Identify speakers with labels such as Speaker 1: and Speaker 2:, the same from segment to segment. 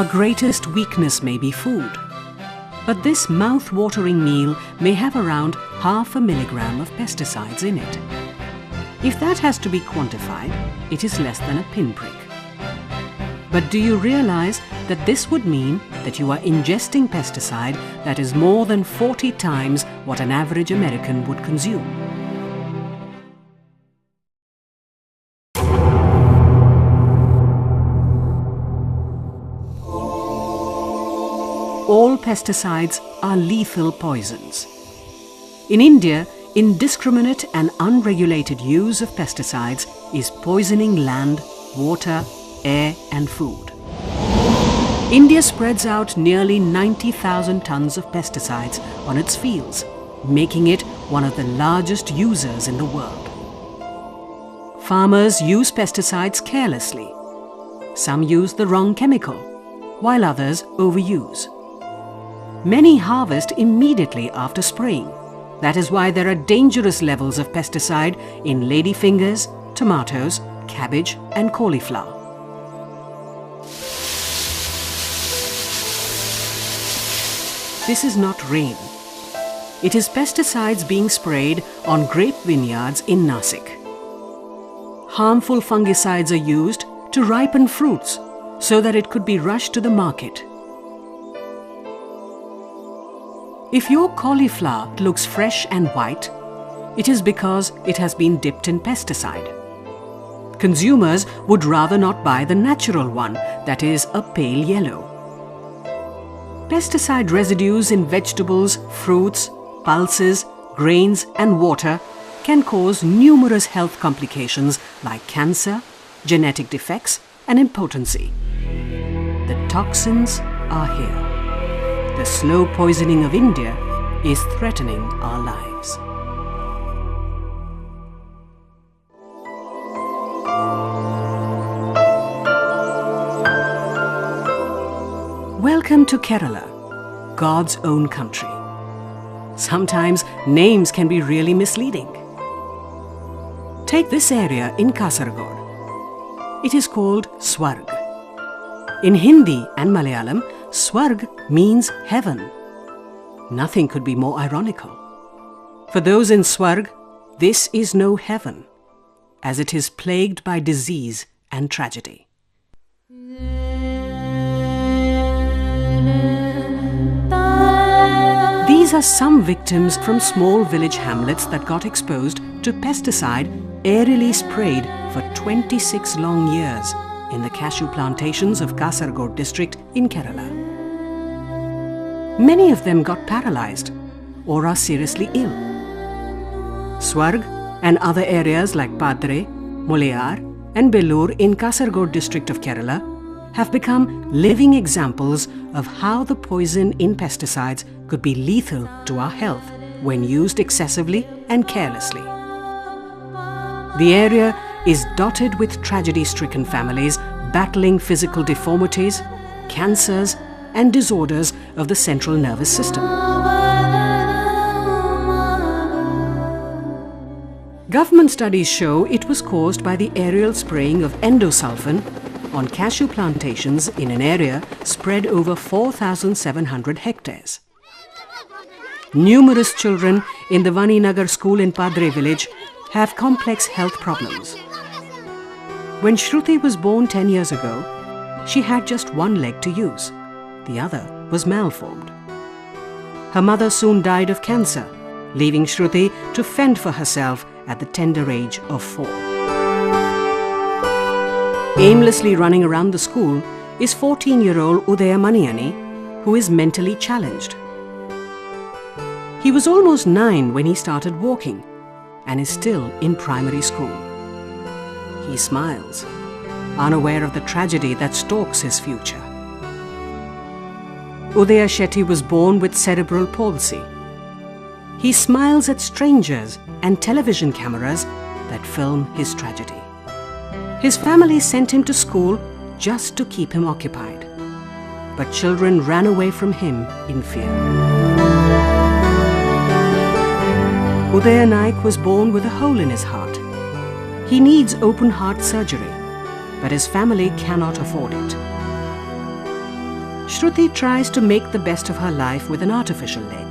Speaker 1: Our greatest weakness may be food, but this mouth-watering meal may have around 0.5 milligram of pesticides in it. If that has to be quantified, it is less than a pinprick. But do you realize that this would mean that you are ingesting pesticide that is more than 40 times what an average American would consume? All pesticides are lethal poisons. In India, indiscriminate and unregulated use of pesticides is poisoning land, water, air and food. India spreads out nearly 90,000 tons of pesticides on its fields, making it one of the largest users in the world. Farmers use pesticides carelessly. Some use the wrong chemical, while others overuse. Many harvest immediately after spraying. That is why there are dangerous levels of pesticide in ladyfingers, tomatoes, cabbage and cauliflower. This is not rain. It is pesticides being sprayed on grape vineyards in Nasik. Harmful fungicides are used to ripen fruits so that it could be rushed to the market. If your cauliflower looks fresh and white, it is because it has been dipped in pesticide. Consumers would rather not buy the natural one, that is a pale yellow. Pesticide residues in vegetables, fruits, pulses, grains and water can cause numerous health complications like cancer, genetic defects and impotency. The toxins are here. The slow poisoning of India is threatening our lives. Welcome to Kerala, God's own country. Sometimes names can be really misleading. Take this area in Kasaragod. It is called Swarg. In Hindi and Malayalam, Swarg means heaven. Nothing could be more ironical. For those in Swarg, this is no heaven, as it is plagued by disease and tragedy. These are some victims from small village hamlets that got exposed to pesticide aerially sprayed for 26 long years in the cashew plantations of Kasaragod district in Kerala. Many of them got paralyzed or are seriously ill. Swarg and other areas like Padre, Mulayar and Bellur in Kasaragod district of Kerala have become living examples of how the poison in pesticides could be lethal to our health when used excessively and carelessly. The area is dotted with tragedy-stricken families battling physical deformities, cancers and disorders of the central nervous system. Government studies show it was caused by the aerial spraying of endosulfan on cashew plantations in an area spread over 4,700 hectares. Numerous children in the Vaninagar school in Padre village have complex health problems. When Shruti was born 10 years ago, she had just one leg to use. The other was malformed. Her mother soon died of cancer, leaving Shruti to fend for herself at the tender age of 4. Aimlessly running around the school is 14-year-old Udaya Maniyani, who is mentally challenged. He was almost 9 when he started walking and is still in primary school. He smiles, unaware of the tragedy that stalks his future. Udaya Shetty was born with cerebral palsy. He smiles at strangers and television cameras that film his tragedy. His family sent him to school just to keep him occupied. But children ran away from him in fear. Udaya Naik was born with a hole in his heart. He needs open heart surgery, but his family cannot afford it. Shruti tries to make the best of her life with an artificial leg,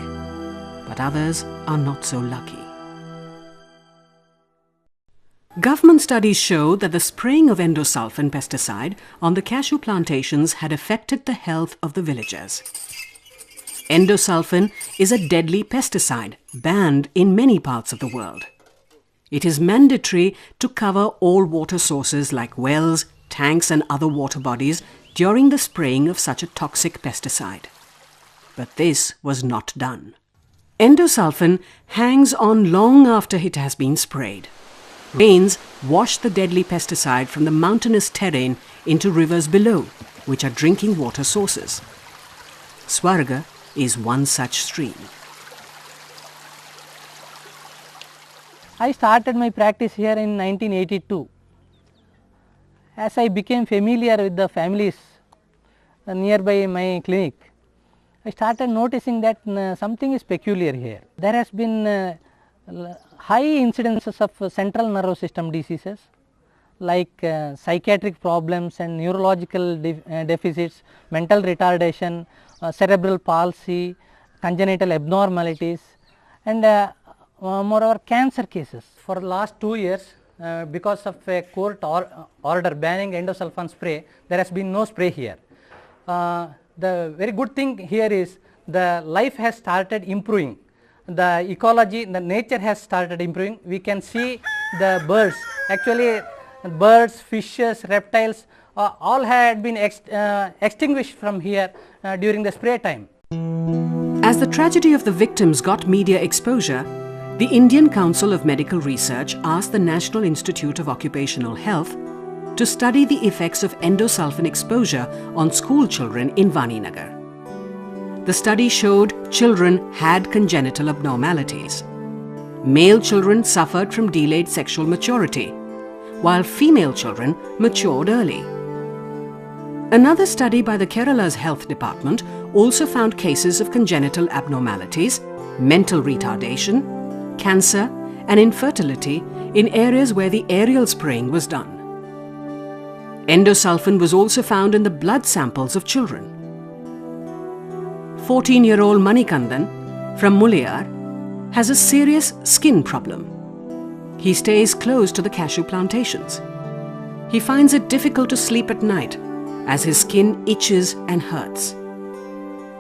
Speaker 1: but others are not so lucky. Government studies show that the spraying of endosulfan pesticide on the cashew plantations had affected the health of the villagers. Endosulfan is a deadly pesticide banned in many parts of the world. It is mandatory to cover all water sources like wells, tanks and other water bodies during the spraying of such a toxic pesticide. But this was not done. Endosulfan hangs on long after it has been sprayed. Rains wash the deadly pesticide from the mountainous terrain into rivers below, which are drinking water sources. Swarga is one such stream.
Speaker 2: I started my practice here in 1982. As I became familiar with the families nearby my clinic, I started noticing that something is peculiar here. There has been high incidences of central nervous system diseases like psychiatric problems and neurological deficits, mental retardation, cerebral palsy, congenital abnormalities, and moreover cancer cases. For the last 2 years, because of a court order banning endosulfan spray, there has been no spray here. The very good thing here is the life has started improving. The ecology, the nature has started improving. We can see the birds, actually birds, fishes, reptiles, all had been extinguished from here during the spray time.
Speaker 1: As the tragedy of the victims got media exposure, the Indian Council of Medical Research asked the National Institute of Occupational Health to study the effects of endosulfan exposure on school children in Vaninagar. The study showed children had congenital abnormalities. Male children suffered from delayed sexual maturity, while female children matured early. Another study by the Kerala's Health Department also found cases of congenital abnormalities, mental retardation, cancer and infertility in areas where the aerial spraying was done. Endosulfan was also found in the blood samples of children. 14-year-old Manikandan from Muliyar has a serious skin problem. He stays close to the cashew plantations. He finds it difficult to sleep at night as his skin itches and hurts.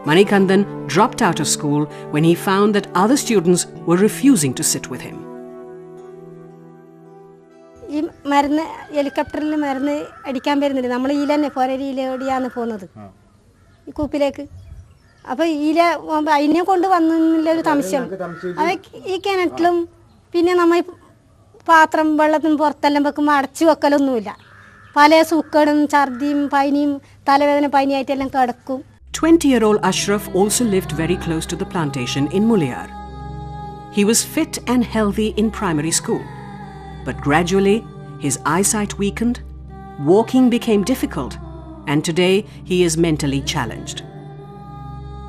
Speaker 1: Manikandan dropped out of school when he found that other students were refusing to sit with him.
Speaker 3: ഈ മരുന്ന് ഹെലികോപ്റ്ററിൽ മരുന്ന് അടിക്കാൻ വരുന്നുണ്ട്. നമ്മൾ ഈല തന്നെ ഫോരയിലോടിയാണ് പോകുന്നത് ഈ കൂപ്പിലേക്ക്. അപ്പോൾ ഈല അതിനെ കൊണ്ട് വന്നില്ലൊരു സംശയം. അത് ഈ കിണറ്റിലും പിന്നെ നമ്മൾ പാത്രം വെള്ളത്തിന് പുറത്തെല്ലാം വെക്കുമ്പോൾ അടച്ചു വെക്കലൊന്നുമില്ല. പല സൂക്കേടും ഛർദിയും പനിയും തലവേദന പനിയായിട്ടെല്ലാം കിടക്കും.
Speaker 1: 20-year-old Ashraf also lived very close to the plantation in Muliyar. He was fit and healthy in primary school, but gradually his eyesight weakened, walking became difficult, and today he is mentally challenged.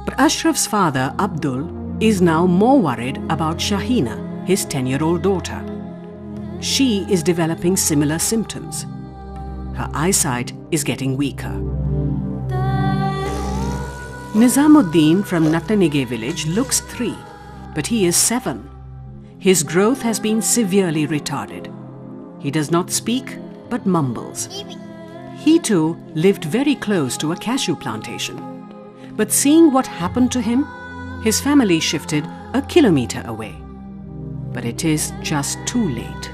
Speaker 1: But Ashraf's father, Abdul, is now more worried about Shahina, his 10-year-old daughter. She is developing similar symptoms. Her eyesight is getting weaker. Nizamuddin from Nattanige village looks 3, but he is 7. His growth has been severely retarded. He does not speak, but mumbles. He too lived very close to a cashew plantation. But seeing what happened to him, his family shifted a kilometer away. But it is just too late.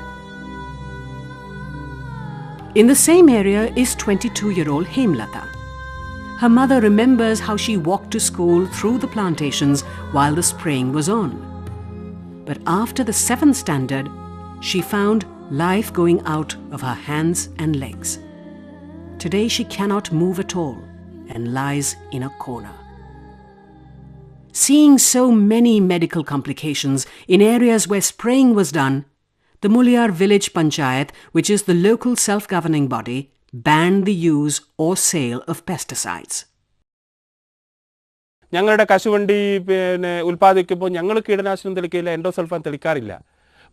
Speaker 1: In the same area is 22-year-old Hemlata. Her mother remembers how she walked to school through the plantations while the spraying was on. But after the 7th standard, she found life going out of her hands and legs. Today she cannot move at all and lies in a corner. Seeing so many medical complications in areas where spraying was done, the Muliyar village panchayat, which is the local self-governing body, banned the use or sale of pesticides.
Speaker 4: ഞങ്ങളുടെ കശുവണ്ടി ഉൽപ്പാദിക്കുമ്പോൾ ഞങ്ങൾ കീടനാശിനി തെളിക്കില്ല, endosulfan തെളിക്കാറില്ല.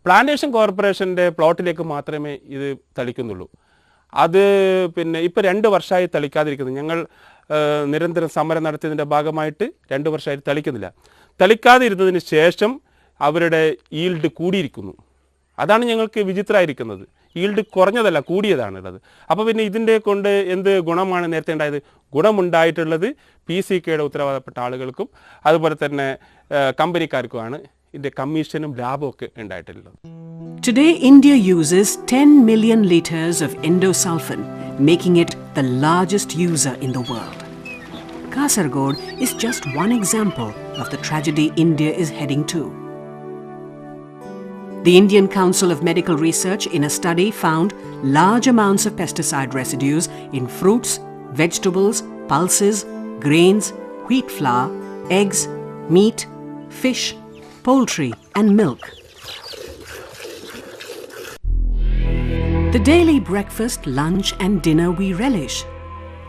Speaker 4: Plantation കോർപ്പറേഷൻ്റെ പ്ലോട്ടിലേക്ക് മാത്രമേ ഇത് തെളിക്കുന്നുള്ളൂ. അത് ഇപ്പോൾ 2 വർഷമായി തെളിക്കാതിരിക്കുന്നു. ഞങ്ങൾ നിരന്തരം സമരം നടത്തിയതിൻ്റെ ഭാഗമായിട്ട് 2 വർഷമായിട്ട് തളിക്കുന്നില്ല. തളിക്കാതെ ഇരുന്നതിന് ശേഷം അവരുടെ ഈൽഡ് കൂടിയിരിക്കുന്നു. അതാണ് ഞങ്ങൾക്ക് വിചിത്രമായിരിക്കുന്നത്. ഈൽഡ് കുറഞ്ഞതല്ല, കൂടിയതാണുള്ളത്. അപ്പോൾ പിന്നെ ഇതിൻ്റെ കൊണ്ട് എന്ത് ഗുണമാണ് നേരത്തെ ഉണ്ടായത്? ഗുണമുണ്ടായിട്ടുള്ളത് PCKയുടെ ഉത്തരവാദപ്പെട്ട ആളുകൾക്കും അതുപോലെ തന്നെ കമ്പനിക്കാർക്കുമാണ് ഇതിൻ്റെ കമ്മീഷനും ലാഭമൊക്കെ ഉണ്ടായിട്ടുള്ളത്.
Speaker 1: Today, India uses 10 million litres of endosulfan, making it the largest user in the world. Kasaragod is just one example of the tragedy India is heading to. The Indian Council of Medical Research in a study found large amounts of pesticide residues in fruits, vegetables, pulses, grains, wheat flour, eggs, meat, fish, poultry and milk. The daily breakfast, lunch and dinner we relish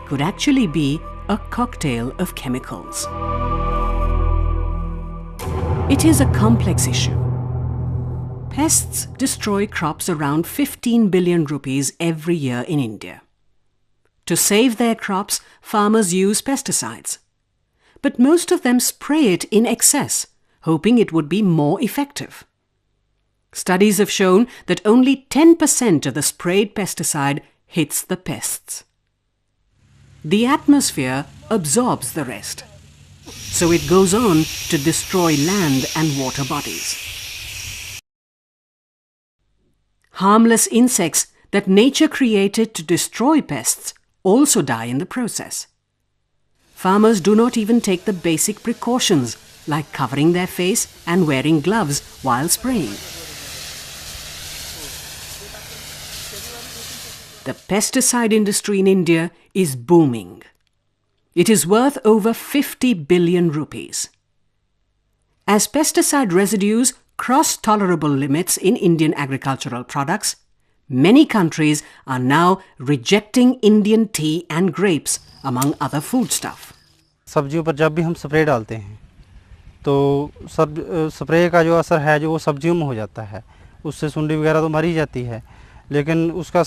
Speaker 1: could actually be a cocktail of chemicals. It is a complex issue. Pests destroy crops around 15 billion rupees every year in India. To save their crops, farmers use pesticides. But most of them spray it in excess, hoping it would be more effective. Studies have shown that only 10% of the sprayed pesticide hits the pests. The atmosphere absorbs the rest, so it goes on to destroy land and water bodies. Harmless insects that nature created to destroy pests also die in the process. Farmers do not even take the basic precautions like covering their face and wearing gloves while spraying. The pesticide industry in India is booming. It is worth over 50 billion rupees. As pesticide residues cross tolerable limits in Indian agricultural products, many countries are now rejecting Indian tea and grapes, among other foodstuff.
Speaker 5: सब्जियों पर जब भी हम spray डालते हैं तो spray का जो असर है जो वो सब्जियों में हो जाता है, उससे सुंडी वगैरह तो मर ही जाती है, लेकिन उसका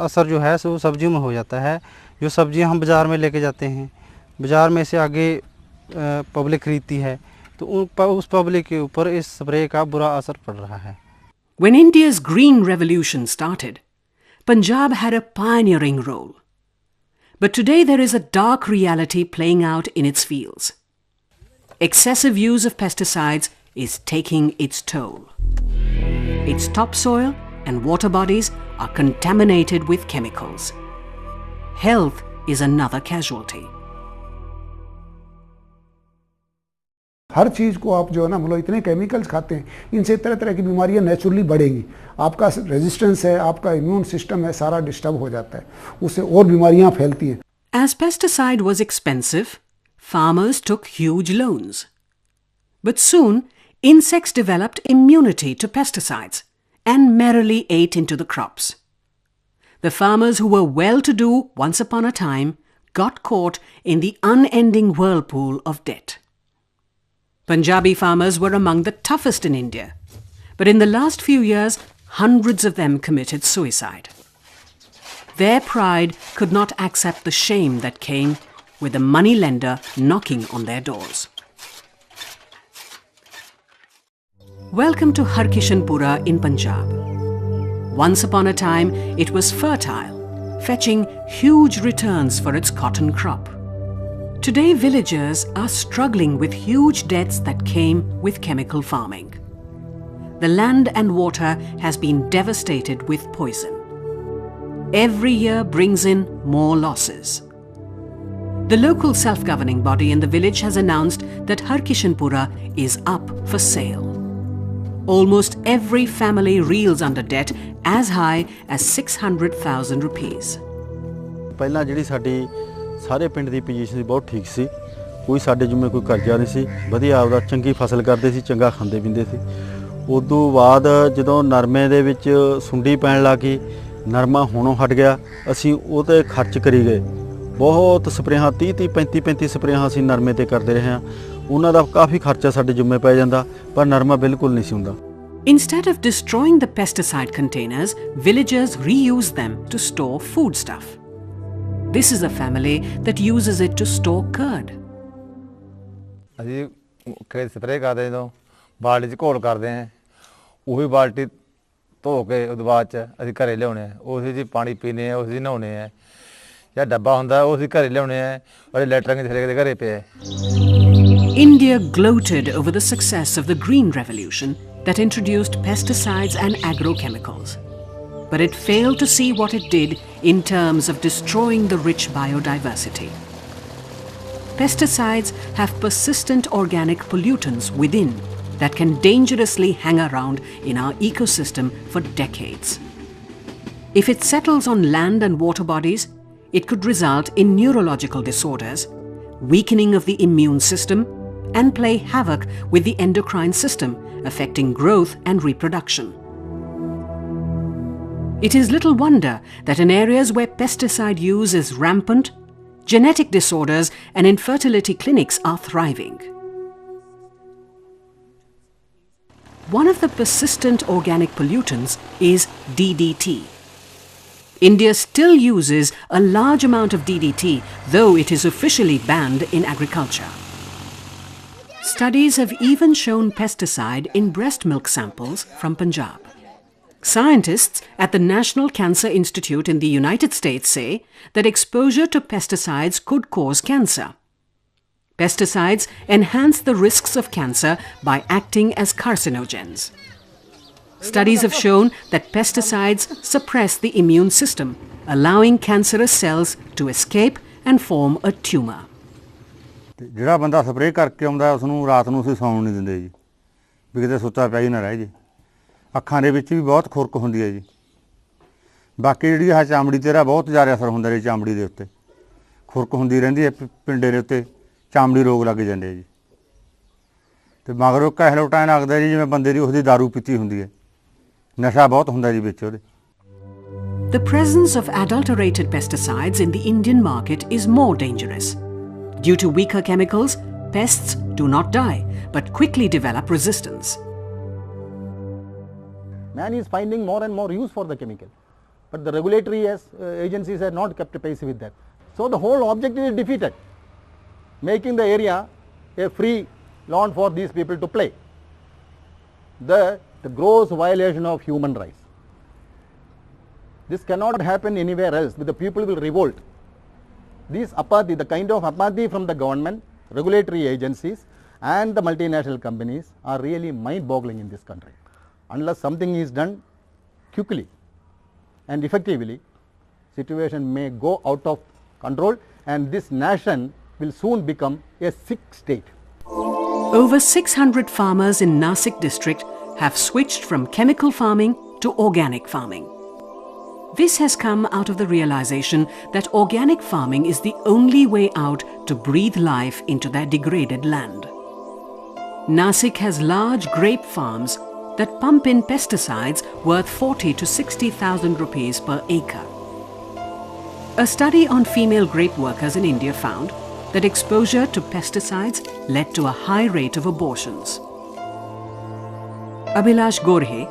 Speaker 5: असर जो है वो सब्जियों में हो जाता है. जो सब्जियां हम बाज़ार में लेके जाते हैं, बाज़ार में से आगे पब्लिक खरीदती है, तो उस पब्लिक के ऊपर इस स्प्रे का बुरा असर पड़ रहा है.
Speaker 1: When India's Green Revolution started, Punjab had a pioneering role. But today there is a dark reality playing out in its fields. Excessive use of pesticides is taking its toll. Its topsoil and water bodies are contaminated with chemicals. Health is another casualty.
Speaker 6: हर चीज़ को आप जो है ना मतलब इतने chemicals खाते हैं, इनसे तरह तरह की बीमारियां नेचुरली बढ़ेंगी. आपका रेजिस्टेंस है, आपका इम्यून सिस्टम है, सारा डिस्टर्ब हो जाता है, उससे और बीमारियां फैलती हैं.
Speaker 1: As pesticide was expensive, farmers took huge loans. But soon, insects developed immunity to pesticides and merrily ate into the crops. The farmers who were well-to-do once upon a time got caught in the unending whirlpool of debt. Punjabi farmers were among the toughest in India, but in the last few years, hundreds of them committed suicide. Their pride could not accept the shame that came with a moneylender knocking on their doors. Welcome to Harkishanpura in Punjab. Once upon a time, it was fertile, fetching huge returns for its cotton crop. Today, villagers are struggling with huge debts that came with chemical farming. The land and water has been devastated with poison. Every year brings in more losses. The local self-governing body in the village has announced that Harkishanpura is up for sale. Almost every family reels under debt as high as 600,000 rupees.
Speaker 5: ਪਹਿਲਾਂ ਜਿਹੜੀ ਸਾਡੀ ਸਾਰੇ ਪਿੰਡ ਦੀ position ਬਹੁਤ ਠੀਕ ਸੀ, ਕੋਈ ਸਾਡੇ ਜਿੰਮੇ ਕੋਈ ਕਰਜ਼ਾ ਨਹੀਂ ਸੀ, ਵਧੀਆ ਆਪਦਾ ਚੰਗੀ ਫਸਲ ਕਰਦੇ ਸੀ, ਚੰਗਾ ਖਾਂਦੇ ਪੀਂਦੇ ਸੀ. ਉਦੋਂ ਬਾਅਦ ਜਦੋਂ ਨਰਮੇ ਦੇ ਵਿੱਚ ਸੁੰਡੀ ਪੈਣ ਲੱਗੀ, ਨਰਮਾ ਹੋਣੋਂ ਹਟ ਗਿਆ, ਅਸੀਂ ਉਹ 'ਤੇ ਖਰਚ ਕਰੀ ਗਏ. ਬਹੁਤ ਸਪਰੇਹਾਂ 30 35 ਸਪਰੇਹਾਂ ਅਸੀਂ ਨਰਮੇ 'ਤੇ ਕਰਦੇ ਰਹੇ ਹਾਂ. ਉਹਨਾਂ ਦਾ ਕਾਫੀ ਖਰਚਾ ਸਾਡੇ ਜਿੰਮੇ ਪੈ ਜਾਂਦਾ, ਪਰ ਨਰਮਾ ਬਿਲਕੁਲ ਨਹੀਂ ਸੀ ਹੁੰਦਾ.
Speaker 1: Instead of destroying the pesticide containers, villagers reuse them to store foodstuff. This is a family that uses it to store curd.
Speaker 7: ਅਸੀਂ ਖੇਤ ਸਪਰੇਅ ਕਰਦੇ ਜਦੋਂ ਬਾਲਟੀ 'ਚ ਘੋਲ ਕਰਦੇ ਹਾਂ ਉਹੀ ਬਾਲਟੀ ਧੋ ਕੇ ਉਹਦੇ ਬਾਅਦ 'ਚ ਅਸੀਂ ਘਰੇ ਲਿਆਉਣੇ ਆ ਉਸੇ 'ਚ ਪਾਣੀ ਪੀਂਦੇ ਆ ਉਸੇ 'ਚ ਨਹਾਉਂਦੇ ਆ ਜਾਂ ਡੱਬਾ ਹੁੰਦਾ ਉਹ ਅਸੀਂ ਘਰੇ ਲਿਆਉਣੇ ਆ ਔਰ ਲੈਟਰਿੰਗ ਹਰੇਕ ਦੇ ਘਰੇ ਪਿਆ।
Speaker 1: India gloated over the success of the Green Revolution that introduced pesticides and agrochemicals. But it failed to see what it did in terms of destroying the rich biodiversity. Pesticides have persistent organic pollutants within that can dangerously hang around in our ecosystem for decades. If it settles on land and water bodies, it could result in neurological disorders, weakening of the immune system, and play havoc with the endocrine system, affecting growth and reproduction. It is little wonder that in areas where pesticide use is rampant, genetic disorders and infertility clinics are thriving. One of the persistent organic pollutants is DDT. India still uses a large amount of DDT, though it is officially banned in agriculture. Studies have even shown pesticide in breast milk samples from Punjab. Scientists at the National Cancer Institute in the United States say that exposure to pesticides could cause cancer. Pesticides enhance the risks of cancer by acting as carcinogens. Studies have shown that pesticides suppress the immune system, allowing cancerous cells to escape and form a tumor.
Speaker 7: ਜਿਹੜਾ ਬੰਦਾ spray ਕਰਕੇ ਆਉਂਦਾ ਉਸ ਨੂੰ ਰਾਤ ਨੂੰ ਅਸੀਂ ਸੌਣ ਨਹੀਂ ਦਿੰਦੇ ਜੀ ਵੀ ਕਿਤੇ ਸੁੱਤਾ ਪਿਆ ਹੀ ਨਾ ਰਹਿ ਜੇ। ਅੱਖਾਂ ਦੇ ਵਿੱਚ ਵੀ ਬਹੁਤ ਖੁਰਕ ਹੁੰਦੀ ਹੈ ਜੀ। ਬਾਕੀ ਜਿਹੜੀ ਆਹ ਚਾਮੜੀ ਤੇਰਾ ਬਹੁਤ ਜ਼ਿਆਦਾ ਅਸਰ ਹੁੰਦਾ ਜੀ ਚਾਮੜੀ ਦੇ ਉੱਤੇ ਖੁਰਕ ਹੁੰਦੀ ਰਹਿੰਦੀ ਹੈ ਪਿੰਡੇ ਦੇ ਉੱਤੇ ਚਾਮੜੀ ਰੋਗ ਲੱਗ ਜਾਂਦੇ ਆ ਜੀ ਤੇ ਮਗਰੋਂ ਕਹਿਲੋਟਾਂ ਲੱਗਦਾ ਜੀ ਜਿਵੇਂ ਬੰਦੇ ਦੀ ਉਸਦੀ ਦਾਰੂ ਪੀਤੀ ਹੁੰਦੀ ਹੈ ਨਸ਼ਾ ਬਹੁਤ ਹੁੰਦਾ ਜੀ ਵਿੱਚ ਉਹਦੇ।
Speaker 1: The presence of adulterated pesticides in the Indian market is more dangerous. Due to weaker chemicals, pests do not die but quickly develop resistance.
Speaker 8: Man is finding more and more use for the chemical, but the regulatory agencies have not kept pace with that. So the whole objective is defeated, making the area a free lawn for these people to play. The gross violation of human rights. This cannot happen anywhere else, but the people will revolt. This apathy, the kind of apathy from the government, regulatory agencies and the multinational companies are really mind-boggling in this country. Unless something is done quickly and effectively, situation may go out of control and this nation will soon become a sick state.
Speaker 1: Over 600 farmers in Nasik district have switched from chemical farming to organic farming. This has come out of the realization that organic farming is the only way out to breathe life into their degraded land. Nasik has large grape farms that pump in pesticides worth 40 to 60,000 rupees per acre. A study on female grape workers in India found that exposure to pesticides led to a high rate of abortions. Abhilash Gorhe,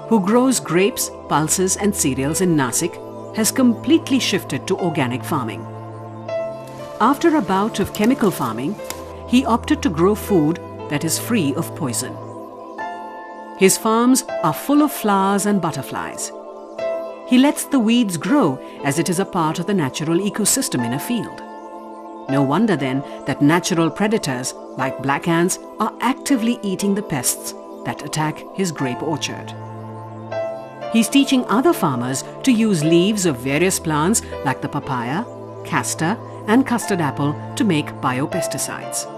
Speaker 1: who grows grapes, pulses and cereals in Nasik, has completely shifted to organic farming. After a bout of chemical farming, he opted to grow food that is free of poison. His farms are full of flowers and butterflies. He lets the weeds grow as it is a part of the natural ecosystem in a field. No wonder then that natural predators like black ants are actively eating the pests that attack his grape orchard. He's teaching other farmers to use leaves of various plants like the papaya, castor and custard apple to make biopesticides.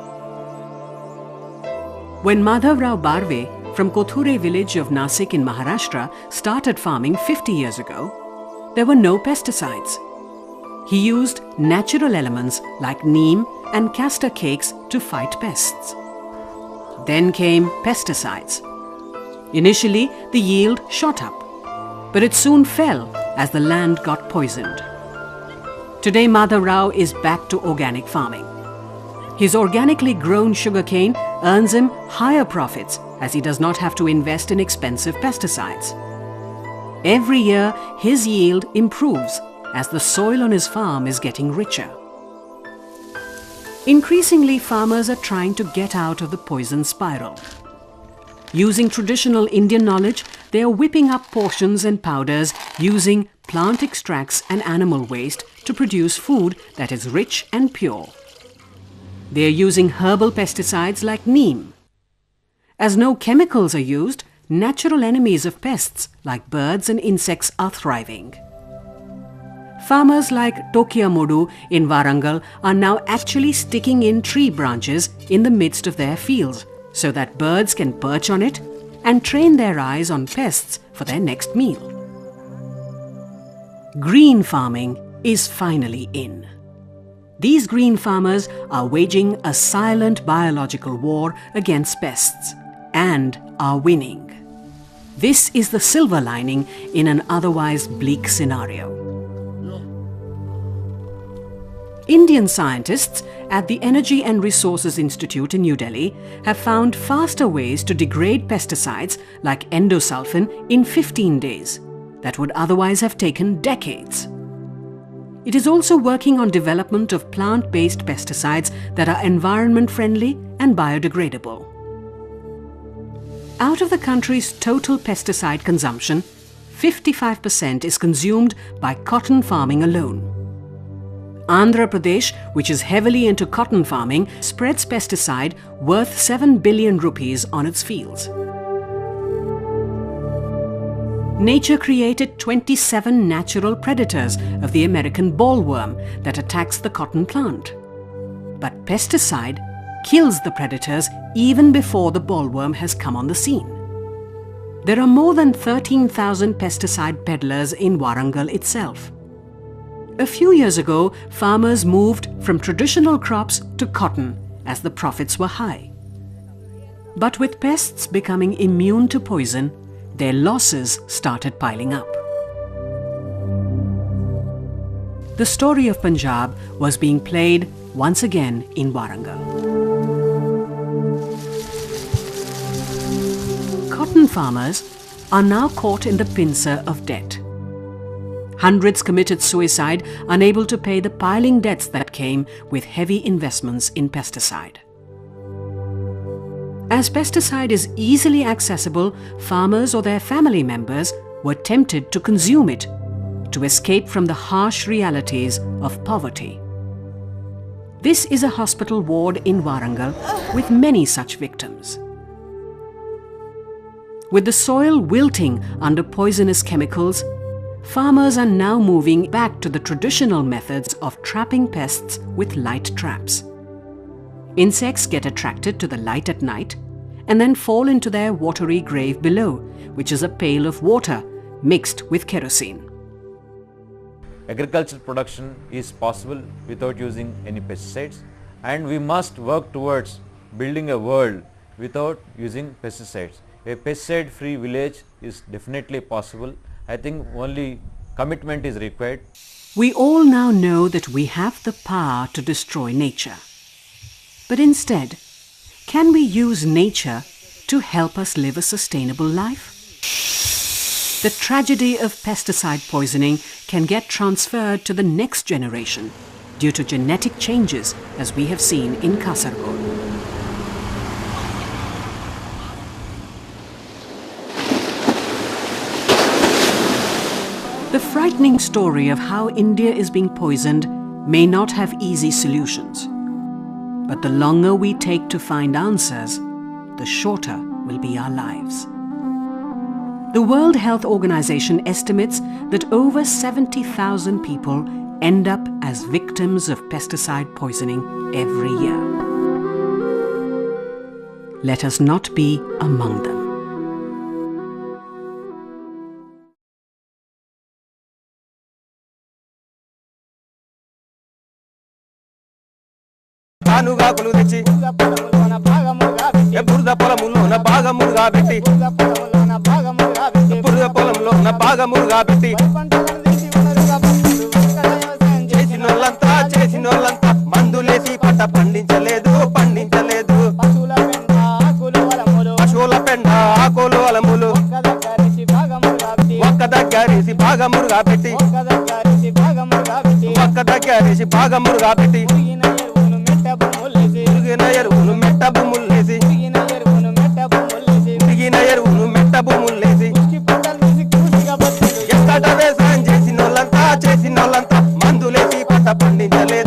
Speaker 1: When Madhav Rao Barve from Kothure village of Nasik in Maharashtra started farming 50 years ago, there were no pesticides. He used natural elements like neem and castor cakes to fight pests. Then came pesticides. Initially, the yield shot up, but it soon fell as the land got poisoned. Today, Madhav Rao is back to organic farming. His organically grown sugarcane earns him higher profits as he does not have to invest in expensive pesticides. Every year, his yield improves as the soil on his farm is getting richer. Increasingly, farmers are trying to get out of the poison spiral. Using traditional Indian knowledge, they are whipping up portions and powders using plant extracts and animal waste to produce food that is rich and pure. They are using herbal pesticides like neem. As no chemicals are used, natural enemies of pests like birds and insects are thriving. Farmers like Tokiamodu in Warangal are now actually sticking in tree branches in the midst of their fields so that birds can perch on it and train their eyes on pests for their next meal. Green farming is finally in. These green farmers are waging a silent biological war against pests and are winning. This is the silver lining in an otherwise bleak scenario. Indian scientists at the Energy and Resources Institute in New Delhi have found faster ways to degrade pesticides like endosulfan in 15 days that would otherwise have taken decades. It is also working on development of plant-based pesticides that are environment-friendly and biodegradable. Out of the country's total pesticide consumption, 55% is consumed by cotton farming alone. Andhra Pradesh, which is heavily into cotton farming, spreads pesticide worth 7 billion rupees on its fields. Nature created 27 natural predators of the American bollworm that attacks the cotton plant. But pesticide kills the predators even before the bollworm has come on the scene. There are more than 13,000 pesticide peddlers in Warangal itself. A few years ago, farmers moved from traditional crops to cotton as the profits were high. But with pests becoming immune to poison, their losses started piling up. The story of Punjab was being played once again in Warangal. Cotton farmers are now caught in the pincer of debt. Hundreds committed suicide, unable to pay the piling debts that came with heavy investments in pesticide. As pesticide is easily accessible, farmers or their family members were tempted to consume it to escape from the harsh realities of poverty. This is a hospital ward in Warangal with many such victims. With the soil wilting under poisonous chemicals, farmers are now moving back to the traditional methods of trapping pests with light traps. Insects get attracted to the light at night and then fall into their watery grave below, which is a pail of water mixed with kerosene.
Speaker 9: Agricultural production is possible without using any pesticides, and we must work towards building a world without using pesticides. A pesticide-free village is definitely possible. I think only commitment is required.
Speaker 1: We all now know that we have the power to destroy nature. But instead, can we use nature to help us live a sustainable life? The tragedy of pesticide poisoning can get transferred to the next generation due to genetic changes, as we have seen in Kasaragod. The frightening story of how India is being poisoned may not have easy solutions. But the longer we take to find answers, the shorter will be our lives. The World Health Organization estimates that over 70,000 people end up as victims of pesticide poisoning every year. Let us not be among them.
Speaker 10: పానుగాకులు తెచ్చి బురద పొలములోన భాగములుగా పెట్టి బురద పొలంలోన భాగములుగా పెట్టి చేసినోళ్ళంతా మందులేసి పంట పండించలేదు పశువుల పెండ ఆకులు అలములు ఒక్క దగ్గరేసి భాగములుగా పెట్టి వేసి బాగా మురుగా పెట్టి మురిగిన ఎరువును మెట్ట భూములేసి మురిగిన ఎరువును మెట్ట భూములేసి ఎక్కడ వ్యవసాయం చేసిన వాళ్ళంతా మందులేసి పంట పండించలేదు